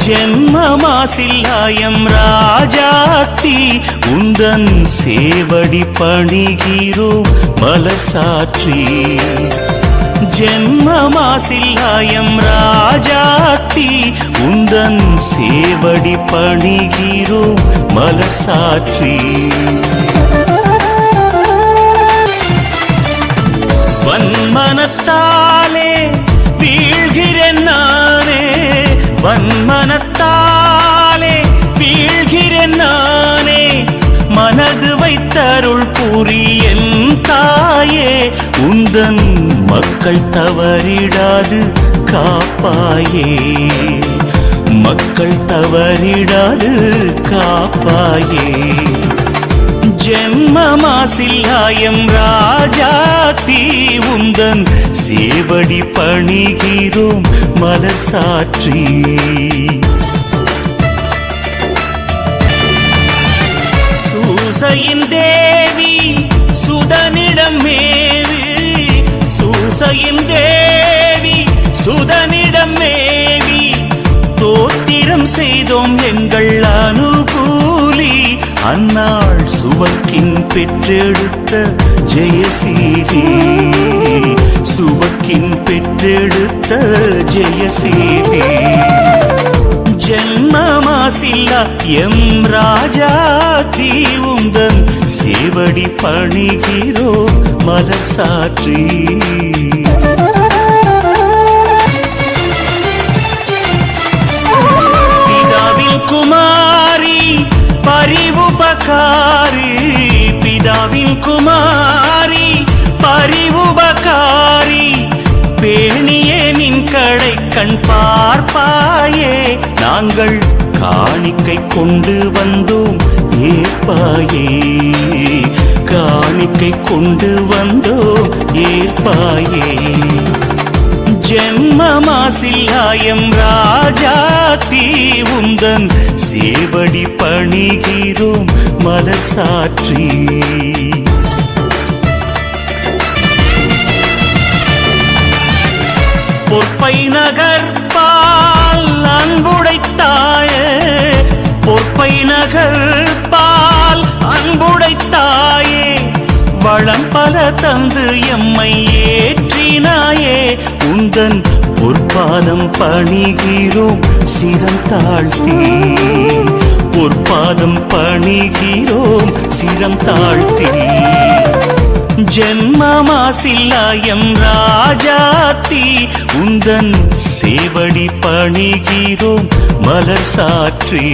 ஜென்மமாசில்லாயம் ராஜாத்தி உந்தன் சேவடி பணிகிறோம் மலசாற்றி. ஜென்மமாசில்லாயம் ராஜாத்தி உந்தன் சேவடி பணிகிறோம் மலசாற்றி. வன்மனத்தாலே வீழ்கிறேன் நானே, வன்மனத்தாலே வீழ்கிறேன் நானே, மனது வைத்தருள் புரியன் தாயே, உந்தன் மக்கள் தவறிடாது காப்பாயே, மக்கள் தவறிடாது காப்பாயே. ஜென்மமாசில்லாயம் ராஜாத்தி உந்தன் சேவடி பணிகிறோம் மலர் சாற்றி. சூசையின் தேவி சுதனிடம் மேவு, சூசையின் தேவி சுதனிடம் மேவி, தோத்திரம் செய்தோம் எங்கள் அனுகூலி, அன்னாள் சுவக்கின் பெற்றெடுத்த ஜெயசீலி, சுவக்கின் பெற்றெடுத்த ஜெயசீலி. ஜென்மமாசில்லா எம் ராஜாத்தி உந்தன் சேவடி பணிகிறோம் மலர் சாற்றி. பிதாவின் குமாரி பரிவுபகாரி, பிதாவின் குமாரி பரிவுபகாரி, பேணியே நின் கடை கண் பார்ப்பாயே, நாங்கள் காணிக்கை கொண்டு வந்தோம் ஏற்பாயே, காணிக்கை கொண்டு வந்தோம் ஏற்பாயே. ஜென்மமாசில்லாயம் ராஜாத்தி உந்தன் சேவடி பணிகிறோம் மலர் சாற்றி. பொற்பை நகர் பால் அன்புடைத்தாயே, பொற்பை நகர் பால் அன்புடைத்தாயே, வளம் பல தந்து எம்மை ஏற்றினாயே, உந்தன் பொற்பாதம் பணிகிறோம் சிரம் தாழ்த்தி, பொற்பாதம் பணிகிறோம் சிரம் தாழ்த்தி. ஜென்மமாசில்லாயம் ராஜாத்தி உந்தன் சேவடி பணிகிறோம் மலர் சாற்றி.